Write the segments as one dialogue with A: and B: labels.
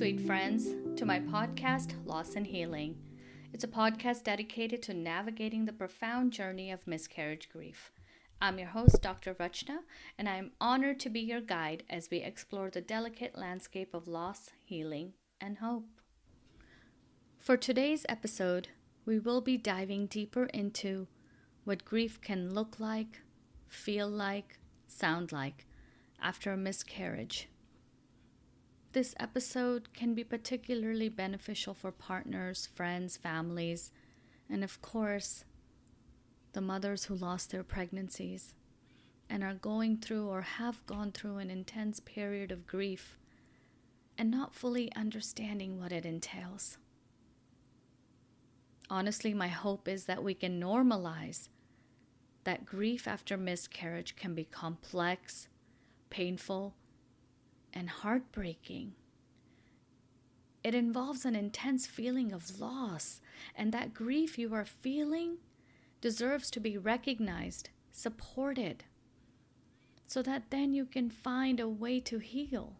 A: sweet friends, to my podcast, Loss and Healing. It's a podcast dedicated to navigating the profound journey of miscarriage grief. I'm your host, Dr. Rachna, and I am honored to be your guide as we explore the delicate landscape of loss, healing, and hope. For today's episode, we will be diving deeper into what grief can look like, feel like, sound like after a miscarriage. This episode can be particularly beneficial for partners, friends, families, and of course, the mothers who lost their pregnancies and are going through or have gone through an intense period of grief and not fully understanding what it entails. Honestly, my hope is that we can normalize that grief after miscarriage can be complex, painful, and heartbreaking. It involves an intense feeling of loss, and that grief you are feeling deserves to be recognized, supported, so that then you can find a way to heal.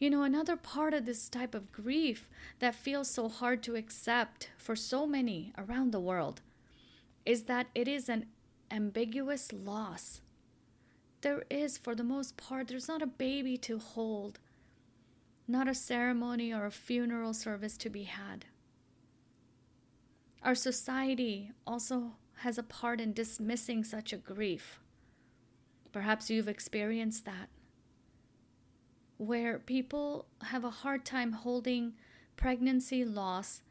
A: Another part of this type of grief that feels so hard to accept for so many around the world is that it is an ambiguous loss. There is, for the most part, there's not a baby to hold, not a ceremony or a funeral service to be had. Our society also has a part in dismissing such a grief. Perhaps you've experienced that, where people have a hard time holding pregnancy loss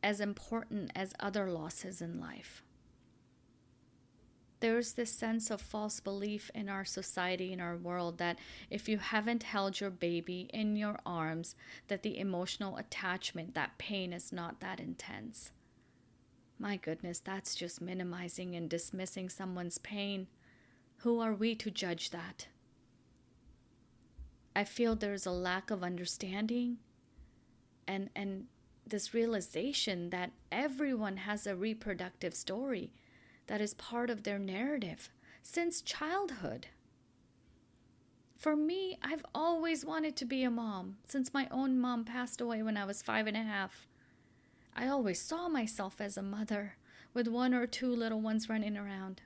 A: as important as other losses in life. There's this sense of false belief in our society, in our world, that if you haven't held your baby in your arms, that the emotional attachment, that pain is not that intense. My goodness, that's just minimizing and dismissing someone's pain. Who are we to judge that? I feel there's a lack of understanding and this realization that everyone has a reproductive story that is part of their narrative since childhood. For me, I've always wanted to be a mom since my own mom passed away when I was 5.5. I always saw myself as a mother with 1 or 2 little ones running around.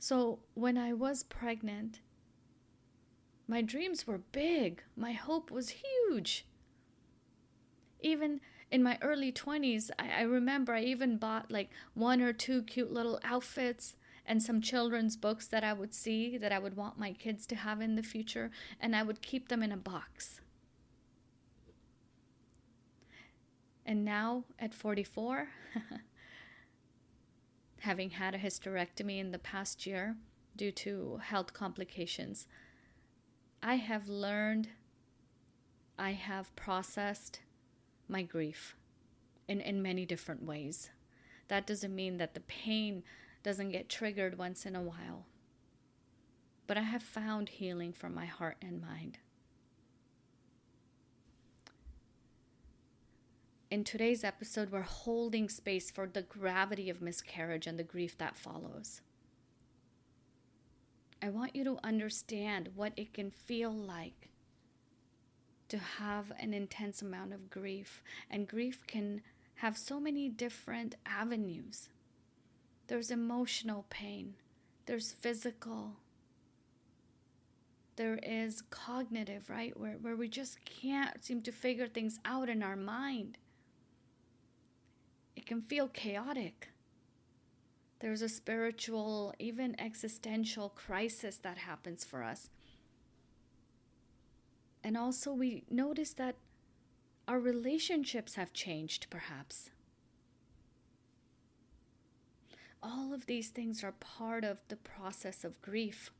A: So when I was pregnant, my dreams were big. My hope was huge. Even in my early 20s, I remember I even bought 1 or 2 cute little outfits and some children's books that I would see that I would want my kids to have in the future, and I would keep them in a box. And now at 44, having had a hysterectomy in the past year due to health complications, I have learned, I have processed my grief in many different ways. That doesn't mean that the pain doesn't get triggered once in a while. But I have found healing for my heart and mind. In today's episode, we're holding space for the gravity of miscarriage and the grief that follows. I want you to understand what it can feel like to have an intense amount of grief. And grief can have so many different avenues. There's emotional pain. There's physical. There is cognitive, right? Where we just can't seem to figure things out in our mind. It can feel chaotic. There's a spiritual, even existential crisis that happens for us. And also we notice that our relationships have changed, perhaps. All of these things are part of the process of grief.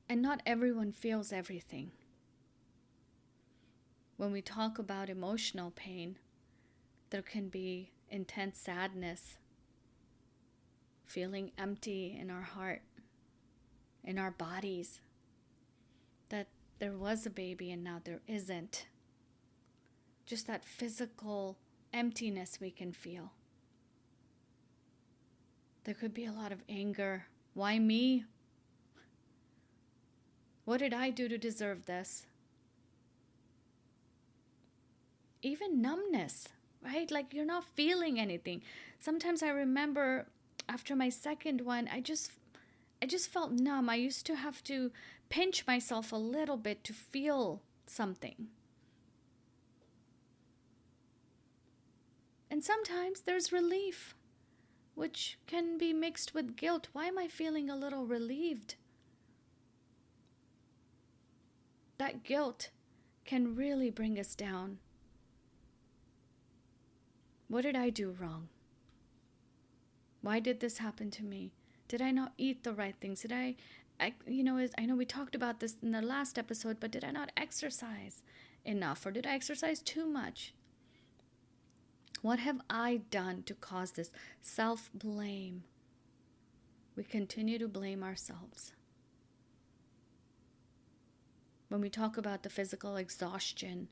A: And not everyone feels everything. When we talk about emotional pain, there can be intense sadness, feeling empty in our heart, in our bodies, that there was a baby and now there isn't. Just that physical emptiness we can feel. There could be a lot of anger. Why me? What did I do to deserve this? Even numbness, right? Like you're not feeling anything. Sometimes I remember after my second one, I just felt numb. I used to have to pinch myself a little bit to feel something. And sometimes there's relief, which can be mixed with guilt. Why am I feeling a little relieved? That guilt can really bring us down. What did I do wrong? Why did this happen to me? Did I not eat the right things? Did I know we talked about this in the last episode, but did I not exercise enough, or did I exercise too much? What have I done to cause this? Self-blame. We continue to blame ourselves. When we talk about the physical exhaustion,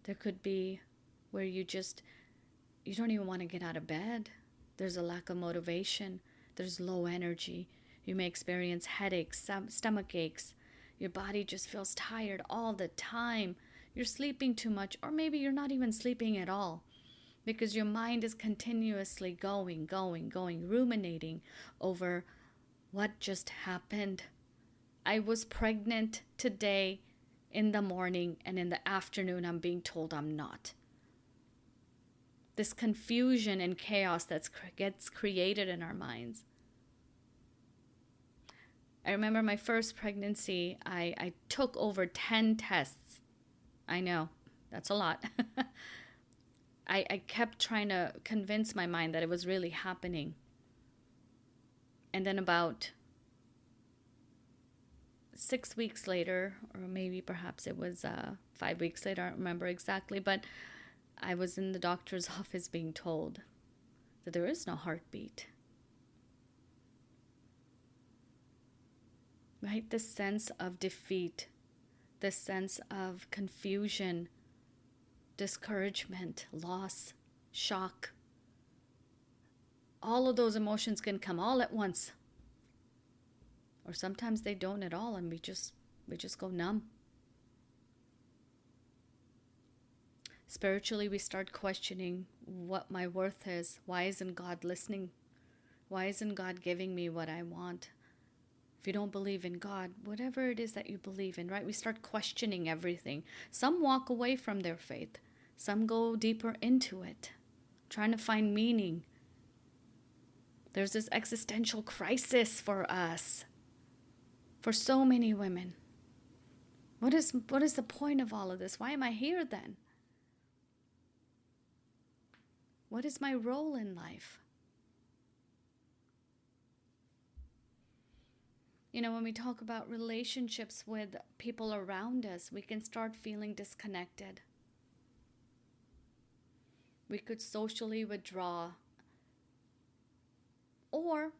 A: there could be where you don't even want to get out of bed. There's a lack of motivation. There's low energy. You may experience headaches, stomach aches. Your body just feels tired all the time. You're sleeping too much, or maybe you're not even sleeping at all because your mind is continuously going, ruminating over what just happened. I was pregnant today in the morning, and in the afternoon I'm being told I'm not. This confusion and chaos that gets created in our minds. I remember my first pregnancy, I took over 10 tests. I know, that's a lot. I kept trying to convince my mind that it was really happening. And then about 6 weeks later, or maybe perhaps it was 5 weeks later, I don't remember exactly, but I was in the doctor's office being told that there is no heartbeat. Right? This sense of defeat, this sense of confusion, discouragement, loss, shock. All of those emotions can come all at once. Or sometimes they don't at all, and we just go numb. Spiritually, we start questioning what my worth is. Why isn't God listening? Why isn't God giving me what I want? If you don't believe in God, whatever it is that you believe in, right? We start questioning everything. Some walk away from their faith. Some go deeper into it, trying to find meaning. There's this existential crisis for us, for so many women. What is the point of all of this? Why am I here then? What is my role in life? When we talk about relationships with people around us, we can start feeling disconnected. We could socially withdraw. Or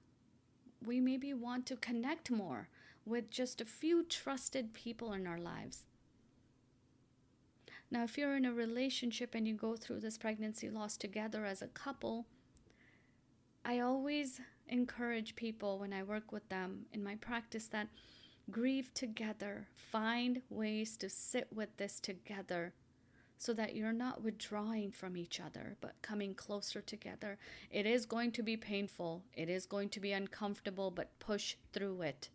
A: we maybe want to connect more with just a few trusted people in our lives. Now, if you're in a relationship and you go through this pregnancy loss together as a couple, I always encourage people when I work with them in my practice that grieve together. Find ways to sit with this together so that you're not withdrawing from each other, but coming closer together. It is going to be painful. It is going to be uncomfortable, but push through it.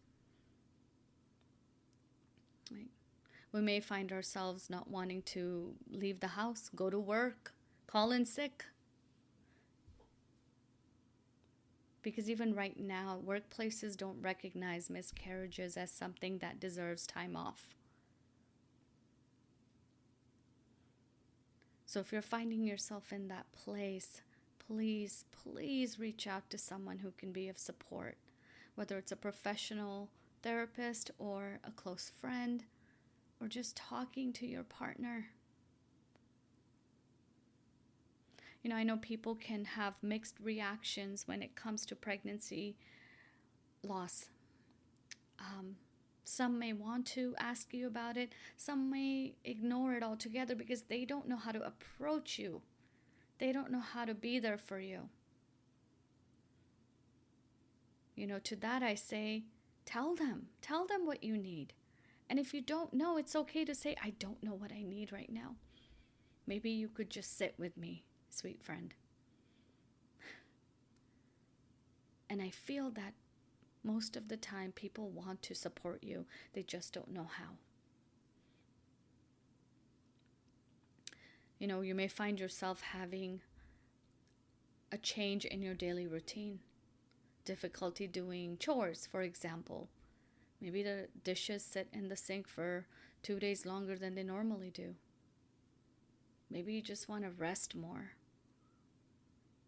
A: Right? We may find ourselves not wanting to leave the house, go to work, call in sick. Because even right now, workplaces don't recognize miscarriages as something that deserves time off. So if you're finding yourself in that place, please reach out to someone who can be of support, whether it's a professional therapist or a close friend, or just talking to your partner. I know people can have mixed reactions when it comes to pregnancy loss. Some may want to ask you about it. Some may ignore it altogether because they don't know how to approach you. They don't know how to be there for you. To that I say, tell them what you need. And if you don't know, it's okay to say, I don't know what I need right now. Maybe you could just sit with me, sweet friend. And I feel that most of the time people want to support you, they just don't know how. You know, you may find yourself having a change in your daily routine, difficulty doing chores, for example. Maybe the dishes sit in the sink for 2 days longer than they normally do. Maybe you just want to rest more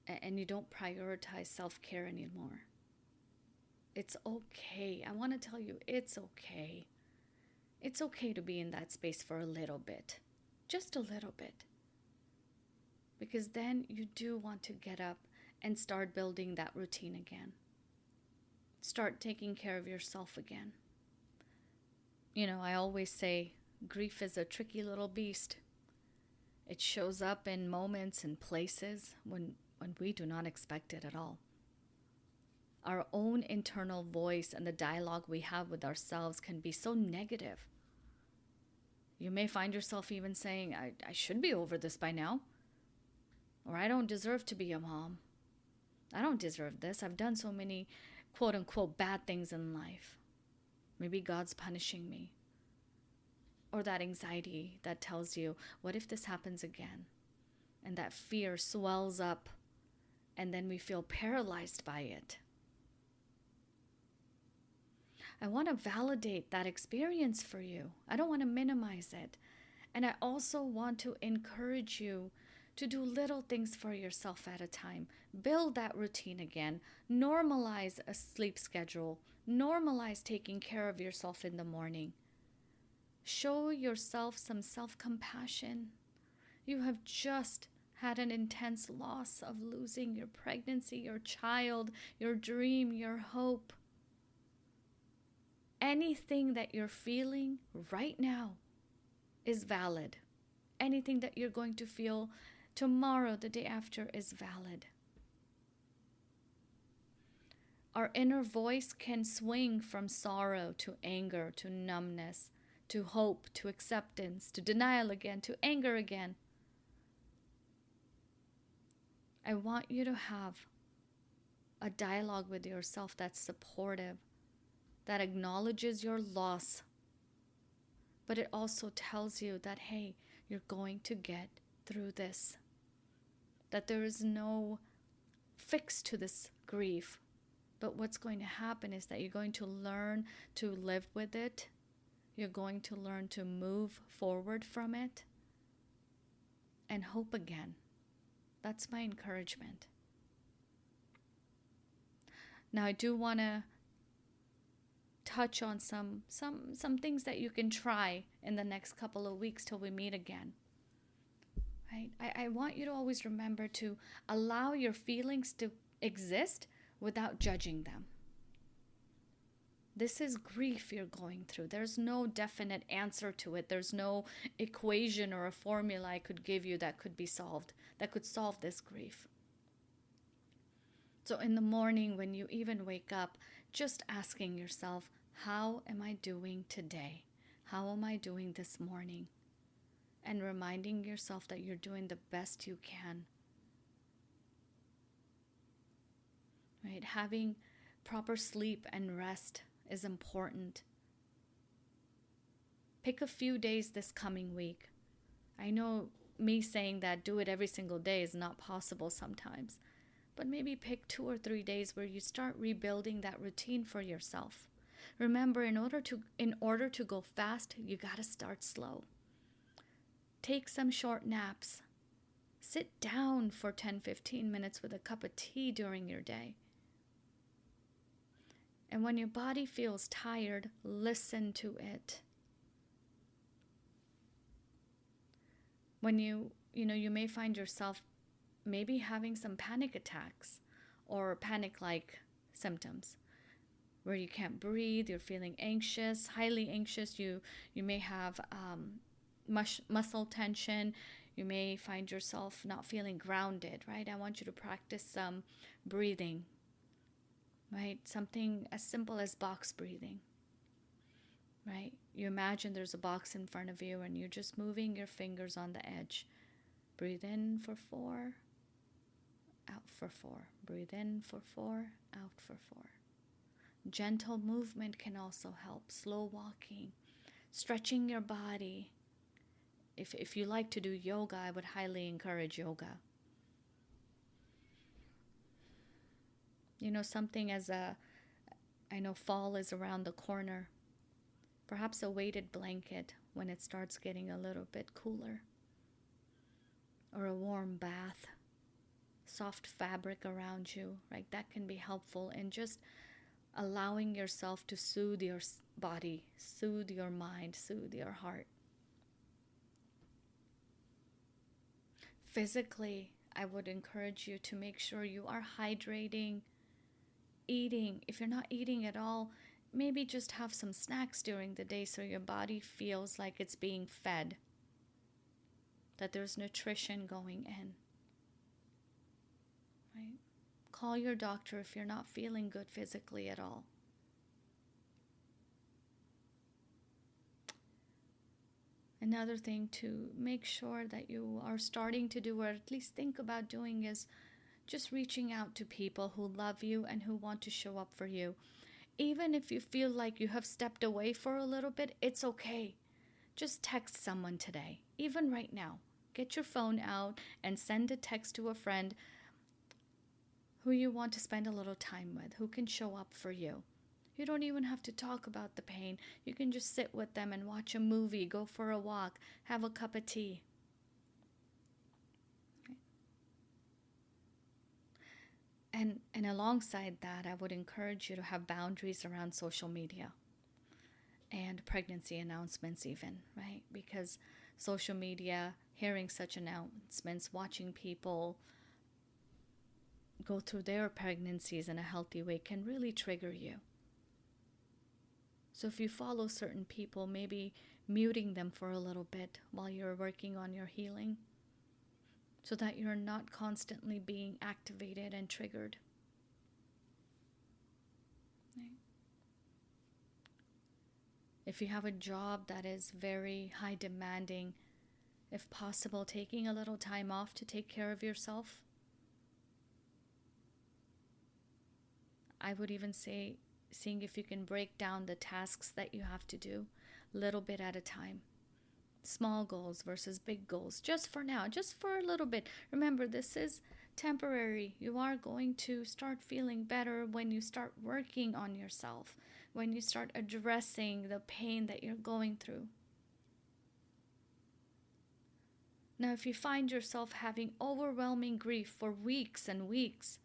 A: and you don't prioritize self-care anymore. It's okay. I want to tell you, it's okay. It's okay to be in that space for a little bit, just a little bit. Because then you do want to get up and start building that routine again. Start taking care of yourself again. You know, I always say grief is a tricky little beast. It shows up in moments and places when we do not expect it at all. Our own internal voice and the dialogue we have with ourselves can be so negative. You may find yourself even saying, I should be over this by now. Or I don't deserve to be a mom. I don't deserve this. I've done so many quote unquote bad things in life. Maybe God's punishing me. Or that anxiety that tells you, what if this happens again? And that fear swells up and then we feel paralyzed by it. I want to validate that experience for you. I don't want to minimize it. And I also want to encourage you to do little things for yourself at a time. Build that routine again. Normalize a sleep schedule. Normalize taking care of yourself in the morning. Show yourself some self-compassion. You have just had an intense loss of losing your pregnancy, your child, your dream, your hope. Anything that you're feeling right now is valid. Anything that you're going to feel tomorrow, the day after, is valid. Our inner voice can swing from sorrow to anger, to numbness, to hope, to acceptance, to denial again, to anger again. I want you to have a dialogue with yourself that's supportive, that acknowledges your loss, but it also tells you that, hey, you're going to get through this, that there is no fix to this grief. But what's going to happen is that you're going to learn to live with it. You're going to learn to move forward from it and hope again. That's my encouragement. Now, I do want to touch on some things that you can try in the next couple of weeks till we meet again. Right? I want you to always remember to allow your feelings to exist without judging them. This is grief you're going through. There's no definite answer to it. There's no equation or a formula I could give you that could be solved, that could solve this grief. So in the morning, when you even wake up, just asking yourself, how am I doing today? How am I doing this morning? And reminding yourself that you're doing the best you can. Right? Having proper sleep and rest is important. Pick a few days this coming week. I know me saying that do it every single day is not possible sometimes, but maybe pick 2 or 3 days where you start rebuilding that routine for yourself. Remember, in order to go fast, you got to start slow. Take some short naps. Sit down for 10-15 minutes with a cup of tea during your day. And when your body feels tired, listen to it. When you may find yourself maybe having some panic attacks or panic-like symptoms where you can't breathe, you're feeling anxious, highly anxious, you may have muscle tension, you may find yourself not feeling grounded, right? I want you to practice some breathing. Right? Something as simple as box breathing. right? You imagine there's a box in front of you and you're just moving your fingers on the edge. Breathe in for 4, out for 4. Breathe in for 4, out for 4. Gentle movement can also help. Slow walking, stretching your body. If you like to do yoga, I would highly encourage yoga. You know, something I know fall is around the corner. Perhaps a weighted blanket when it starts getting a little bit cooler. Or a warm bath. Soft fabric around you, right? That can be helpful in just allowing yourself to soothe your body, soothe your mind, soothe your heart. Physically, I would encourage you to make sure you are hydrating, eating. If you're not eating at all, maybe just have some snacks during the day so your body feels like it's being fed, that there's nutrition going in. Right? Call your doctor if you're not feeling good physically at all. Another thing to make sure that you are starting to do, or at least think about doing, is just reaching out to people who love you and who want to show up for you. Even if you feel like you have stepped away for a little bit, it's okay. Just text someone today, even right now. Get your phone out and send a text to a friend who you want to spend a little time with, who can show up for you. You don't even have to talk about the pain. You can just sit with them and watch a movie, go for a walk, have a cup of tea. And alongside that, I would encourage you to have boundaries around social media and pregnancy announcements even, right? Because social media, hearing such announcements, watching people go through their pregnancies in a healthy way can really trigger you. So if you follow certain people, maybe muting them for a little bit while you're working on your healing, so that you're not constantly being activated and triggered. Right? If you have a job that is very high demanding, if possible, taking a little time off to take care of yourself. I would even say seeing if you can break down the tasks that you have to do little bit at a time. Small goals versus big goals, just for now, just for a little bit. Remember, this is temporary. You are going to start feeling better when you start working on yourself, when you start addressing the pain that you're going through. Now, if you find yourself having overwhelming grief for weeks and weeks,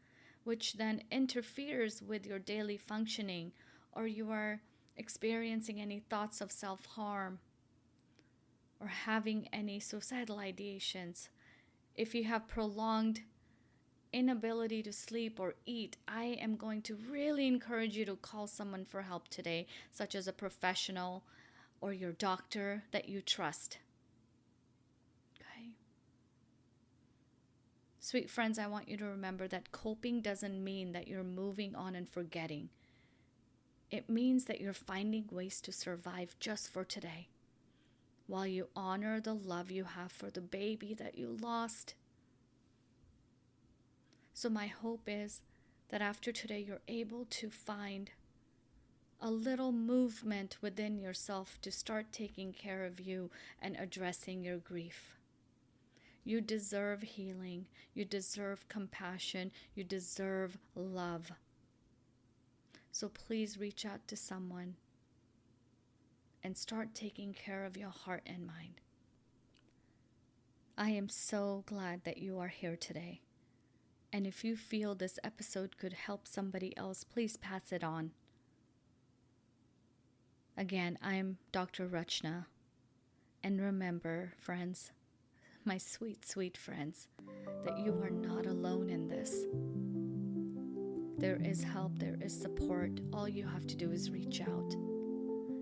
A: which then interferes with your daily functioning, or you are experiencing any thoughts of self-harm, or having any suicidal ideations, if you have prolonged inability to sleep or eat, I am going to really encourage you to call someone for help today, such as a professional or your doctor that you trust. Okay? Sweet friends, I want you to remember that coping doesn't mean that you're moving on and forgetting. It means that you're finding ways to survive just for today, while you honor the love you have for the baby that you lost. So my hope is that after today, you're able to find a little movement within yourself to start taking care of you and addressing your grief. You deserve healing. You deserve compassion. You deserve love. So please reach out to someone and start taking care of your heart and mind. I am so glad that you are here today. And if you feel this episode could help somebody else, please pass it on. Again, I'm Dr. Rachna. And remember, friends, my sweet, sweet friends, that you are not alone in this. There is help, there is support. All you have to do is reach out.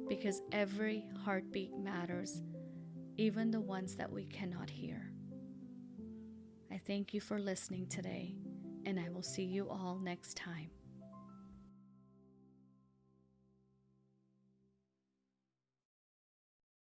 A: Because every heartbeat matters, even the ones that we cannot hear. I thank you for listening today, and I will see you all next time.